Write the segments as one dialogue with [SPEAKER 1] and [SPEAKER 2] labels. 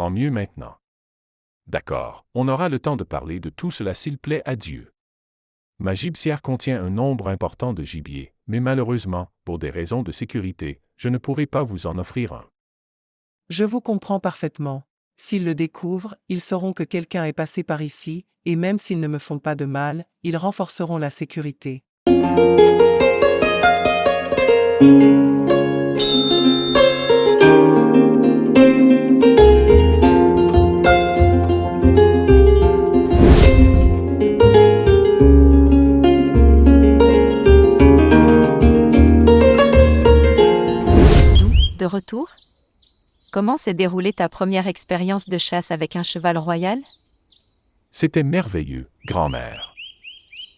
[SPEAKER 1] comprends mieux maintenant. D'accord, on aura le temps de parler de tout cela s'il plaît à Dieu. Ma gibecière contient un nombre important de gibier, mais malheureusement, pour des raisons de sécurité, je ne pourrai pas vous en offrir un.
[SPEAKER 2] Je vous comprends parfaitement. S'ils le découvrent, ils sauront que quelqu'un est passé par ici, et même s'ils ne me font pas de mal, ils renforceront la sécurité.
[SPEAKER 3] De retour? Comment s'est déroulée ta première expérience de chasse avec un cheval royal?
[SPEAKER 1] C'était merveilleux, grand-mère.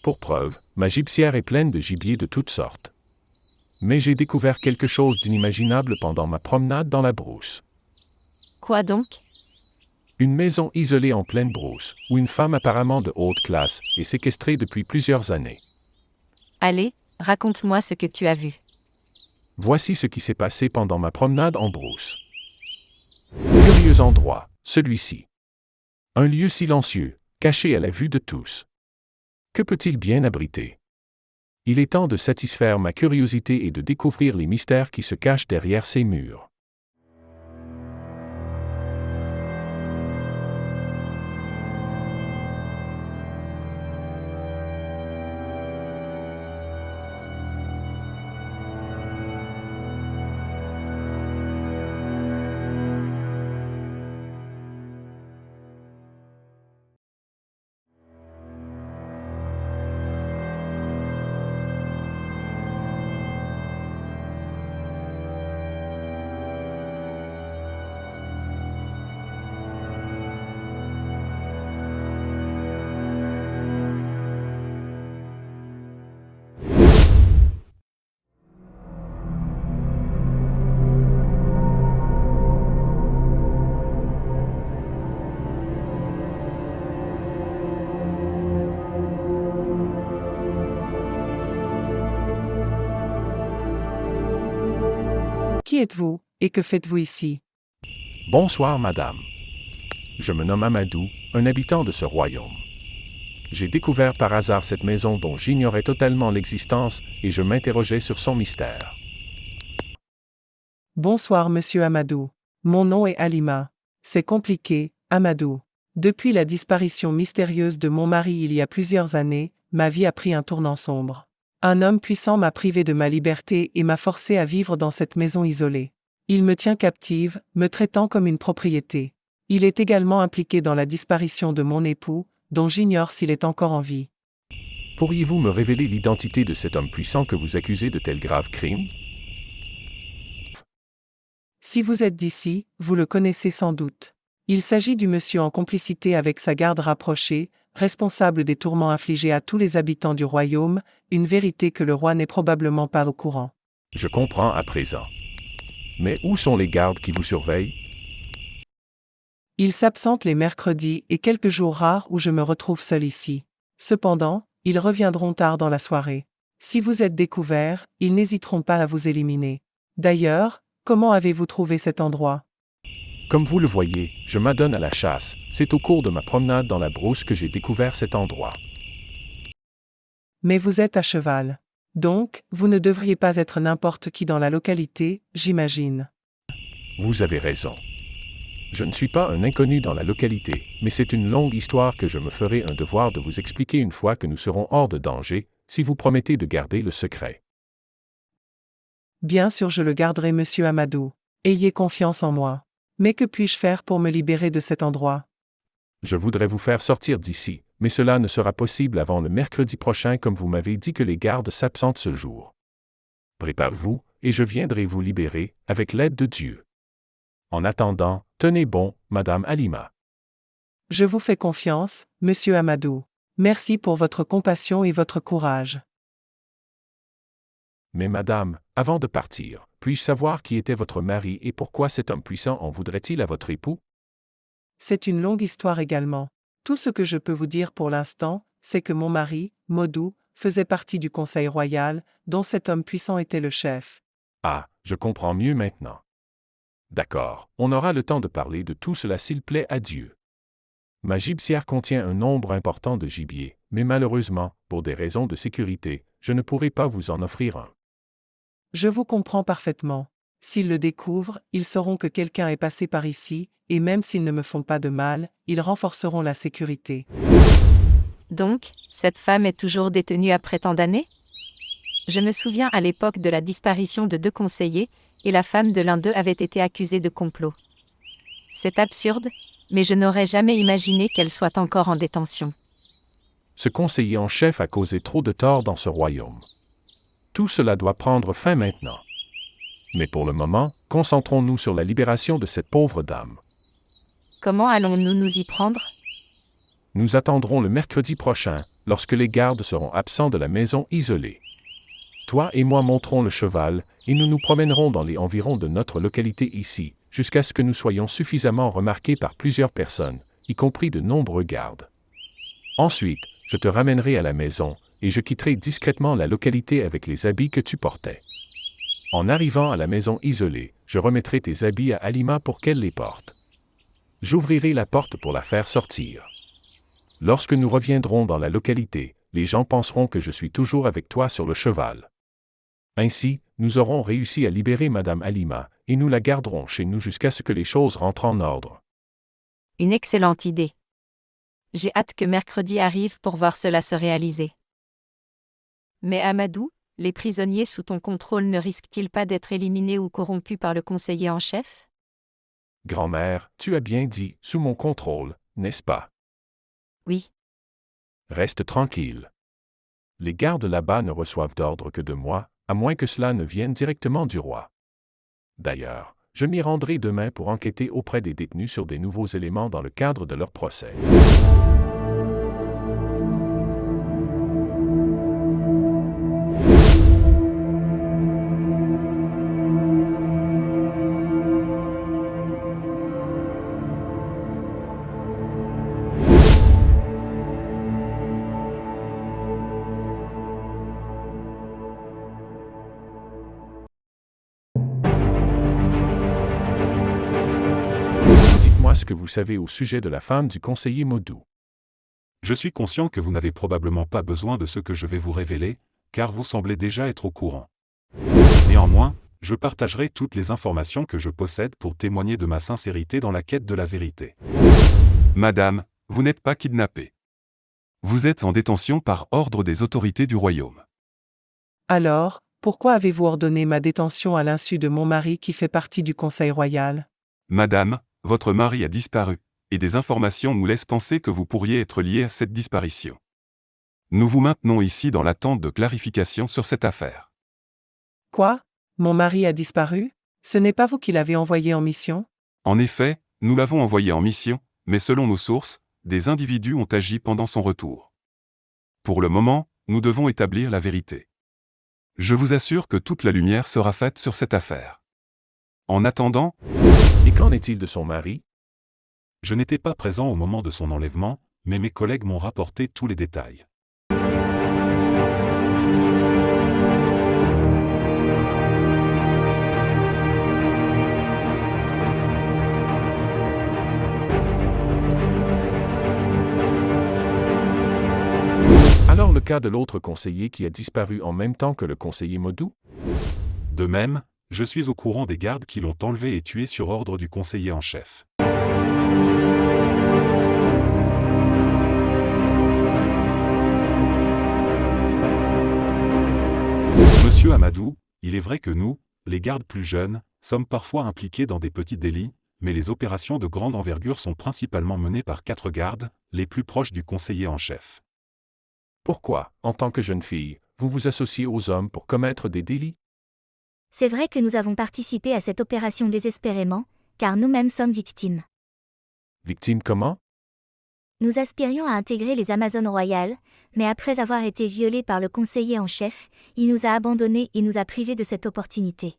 [SPEAKER 1] Pour preuve, ma gibecière est pleine de gibier de toutes sortes. Mais j'ai découvert quelque chose d'inimaginable pendant ma promenade dans la brousse.
[SPEAKER 3] Quoi donc?
[SPEAKER 1] Une maison isolée en pleine brousse, où une femme apparemment de haute classe est séquestrée depuis plusieurs années.
[SPEAKER 3] Allez, raconte-moi ce que tu as vu.
[SPEAKER 1] Voici ce qui s'est passé pendant ma promenade en brousse. Curieux endroit, celui-ci. Un lieu silencieux, caché à la vue de tous. Que peut-il bien abriter? Il est temps de satisfaire ma curiosité et de découvrir les mystères qui se cachent derrière ces murs.
[SPEAKER 2] Qui êtes-vous, et que faites-vous ici?
[SPEAKER 1] Bonsoir, madame. Je me nomme Amadou, un habitant de ce royaume. J'ai découvert par hasard cette maison dont j'ignorais totalement l'existence et je m'interrogeais sur son mystère.
[SPEAKER 2] Bonsoir, monsieur Amadou. Mon nom est Halima. C'est compliqué, Amadou. Depuis la disparition mystérieuse de mon mari il y a plusieurs années, ma vie a pris un tournant sombre. Un homme puissant m'a privé de ma liberté et m'a forcé à vivre dans cette maison isolée. Il me tient captive, me traitant comme une propriété. Il est également impliqué dans la disparition de mon époux, dont j'ignore s'il est encore en vie.
[SPEAKER 1] Pourriez-vous me révéler l'identité de cet homme puissant que vous accusez de tels graves crimes?
[SPEAKER 2] Si vous êtes d'ici, vous le connaissez sans doute. Il s'agit du monsieur en complicité avec sa garde rapprochée, responsable des tourments infligés à tous les habitants du royaume, une vérité que le roi n'est probablement pas au courant.
[SPEAKER 1] Je comprends à présent. Mais où sont les gardes qui vous surveillent?
[SPEAKER 2] Ils s'absentent les mercredis et quelques jours rares où je me retrouve seul ici. Cependant, ils reviendront tard dans la soirée. Si vous êtes découvert, ils n'hésiteront pas à vous éliminer. D'ailleurs, comment avez-vous trouvé cet endroit?
[SPEAKER 1] Comme vous le voyez, je m'adonne à la chasse. C'est au cours de ma promenade dans la brousse que j'ai découvert cet endroit.
[SPEAKER 2] Mais vous êtes à cheval. Donc, vous ne devriez pas être n'importe qui dans la localité, j'imagine.
[SPEAKER 1] Vous avez raison. Je ne suis pas un inconnu dans la localité, mais c'est une longue histoire que je me ferai un devoir de vous expliquer une fois que nous serons hors de danger, si vous promettez de garder le secret.
[SPEAKER 2] Bien sûr, je le garderai, monsieur Amadou. Ayez confiance en moi. Mais que puis-je faire pour me libérer de cet endroit?
[SPEAKER 1] Je voudrais vous faire sortir d'ici, mais cela ne sera possible avant le mercredi prochain comme vous m'avez dit que les gardes s'absentent ce jour. Préparez-vous, et je viendrai vous libérer, avec l'aide de Dieu. En attendant, tenez bon, Madame Halima.
[SPEAKER 2] Je vous fais confiance, monsieur Amadou. Merci pour votre compassion et votre courage.
[SPEAKER 1] Mais madame, avant de partir, puis-je savoir qui était votre mari et pourquoi cet homme puissant en voudrait-il à votre époux?
[SPEAKER 2] C'est une longue histoire également. Tout ce que je peux vous dire pour l'instant, c'est que mon mari, Modou, faisait partie du conseil royal, dont cet homme puissant était le chef.
[SPEAKER 1] Ah, je comprends mieux maintenant. D'accord, on aura le temps de parler de tout cela s'il plaît à Dieu. Ma gibecière contient un nombre important de gibier, mais malheureusement, pour des raisons de sécurité, je ne pourrai pas vous en offrir un.
[SPEAKER 2] Je vous comprends parfaitement. S'ils le découvrent, ils sauront que quelqu'un est passé par ici, et même s'ils ne me font pas de mal, ils renforceront la sécurité.
[SPEAKER 3] Donc, cette femme est toujours détenue après tant d'années? Je me souviens à l'époque de la disparition de 2 conseillers, et la femme de l'un d'eux avait été accusée de complot. C'est absurde, mais je n'aurais jamais imaginé qu'elle soit encore en détention.
[SPEAKER 1] Ce conseiller en chef a causé trop de tort dans ce royaume. Tout cela doit prendre fin maintenant. Mais pour le moment, concentrons-nous sur la libération de cette pauvre dame.
[SPEAKER 3] Comment allons-nous nous y prendre?
[SPEAKER 1] Nous attendrons le mercredi prochain, lorsque les gardes seront absents de la maison isolée. Toi et moi monterons le cheval, et nous nous promènerons dans les environs de notre localité ici, jusqu'à ce que nous soyons suffisamment remarqués par plusieurs personnes, y compris de nombreux gardes. Ensuite, je te ramènerai à la maison, et je quitterai discrètement la localité avec les habits que tu portais. En arrivant à la maison isolée, je remettrai tes habits à Halima pour qu'elle les porte. J'ouvrirai la porte pour la faire sortir. Lorsque nous reviendrons dans la localité, les gens penseront que je suis toujours avec toi sur le cheval. Ainsi, nous aurons réussi à libérer Madame Halima, et nous la garderons chez nous jusqu'à ce que les choses rentrent en ordre.
[SPEAKER 3] Une excellente idée. J'ai hâte que mercredi arrive pour voir cela se réaliser. Mais Amadou, les prisonniers sous ton contrôle ne risquent-ils pas d'être éliminés ou corrompus par le conseiller en chef?
[SPEAKER 1] Grand-mère, tu as bien dit, sous mon contrôle, n'est-ce pas?
[SPEAKER 3] Oui.
[SPEAKER 1] Reste tranquille. Les gardes là-bas ne reçoivent d'ordre que de moi, à moins que cela ne vienne directement du roi. D'ailleurs, je m'y rendrai demain pour enquêter auprès des détenus sur des nouveaux éléments dans le cadre de leur procès. Dites-moi ce que vous savez au sujet de la femme du conseiller Modou.
[SPEAKER 4] Je suis conscient que vous n'avez probablement pas besoin de ce que je vais vous révéler, car vous semblez déjà être au courant. Néanmoins, je partagerai toutes les informations que je possède pour témoigner de ma sincérité dans la quête de la vérité. Madame, vous n'êtes pas kidnappée. Vous êtes en détention par ordre des autorités du royaume.
[SPEAKER 2] Alors, pourquoi avez-vous ordonné ma détention à l'insu de mon mari qui fait partie du Conseil royal?
[SPEAKER 4] Madame, votre mari a disparu, et des informations nous laissent penser que vous pourriez être liée à cette disparition. Nous vous maintenons ici dans l'attente de clarification sur cette affaire.
[SPEAKER 2] Quoi? Mon mari a disparu? Ce n'est pas vous qui l'avez envoyé en mission?
[SPEAKER 4] En effet, nous l'avons envoyé en mission, mais selon nos sources, des individus ont agi pendant son retour. Pour le moment, nous devons établir la vérité. Je vous assure que toute la lumière sera faite sur cette affaire. En attendant,
[SPEAKER 1] Et qu'en est-il de son mari?
[SPEAKER 4] je n'étais pas présent au moment de son enlèvement, mais mes collègues m'ont rapporté tous les détails.
[SPEAKER 1] Alors le cas de l'autre conseiller qui a disparu en même temps que le conseiller Modou?
[SPEAKER 4] De même, je suis au courant des gardes qui l'ont enlevé et tué sur ordre du conseiller en chef. Monsieur Amadou, il est vrai que nous, les gardes plus jeunes, sommes parfois impliqués dans des petits délits, mais les opérations de grande envergure sont principalement menées par 4 gardes, les plus proches du conseiller en chef.
[SPEAKER 1] Pourquoi, en tant que jeune fille, vous vous associez aux hommes pour commettre des délits?
[SPEAKER 5] C'est vrai que nous avons participé à cette opération désespérément, car nous-mêmes sommes victimes.
[SPEAKER 1] Victime comment?
[SPEAKER 5] Nous aspirions à intégrer les Amazones royales, mais après avoir été violés par le conseiller en chef, il nous a abandonnés et nous a privés de cette opportunité.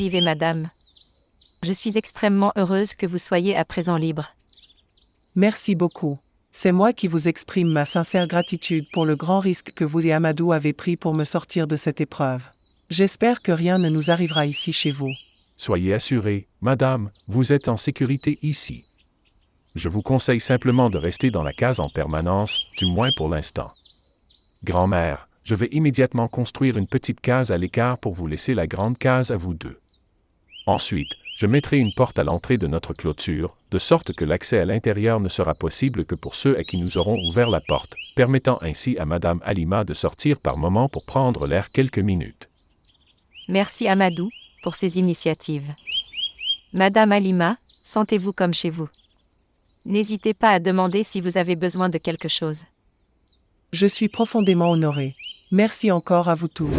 [SPEAKER 3] arrivé, madame. Je suis extrêmement heureuse que vous soyez à présent libre.
[SPEAKER 2] Merci beaucoup. C'est moi qui vous exprime ma sincère gratitude pour le grand risque que vous et Amadou avez pris pour me sortir de cette épreuve. J'espère que rien ne nous arrivera ici chez vous.
[SPEAKER 1] Soyez assurée, madame, vous êtes en sécurité ici. Je vous conseille simplement de rester dans la case en permanence, du moins pour l'instant. Grand-mère, je vais immédiatement construire une petite case à l'écart pour vous laisser la grande case à vous deux. Ensuite, je mettrai une porte à l'entrée de notre clôture, de sorte que l'accès à l'intérieur ne sera possible que pour ceux à qui nous aurons ouvert la porte, permettant ainsi à Madame Halima de sortir par moment pour prendre l'air quelques minutes.
[SPEAKER 3] Merci Amadou pour ces initiatives. Madame Halima, sentez-vous comme chez vous. N'hésitez pas à demander si vous avez besoin de quelque chose.
[SPEAKER 2] Je suis profondément honorée. Merci encore à vous tous.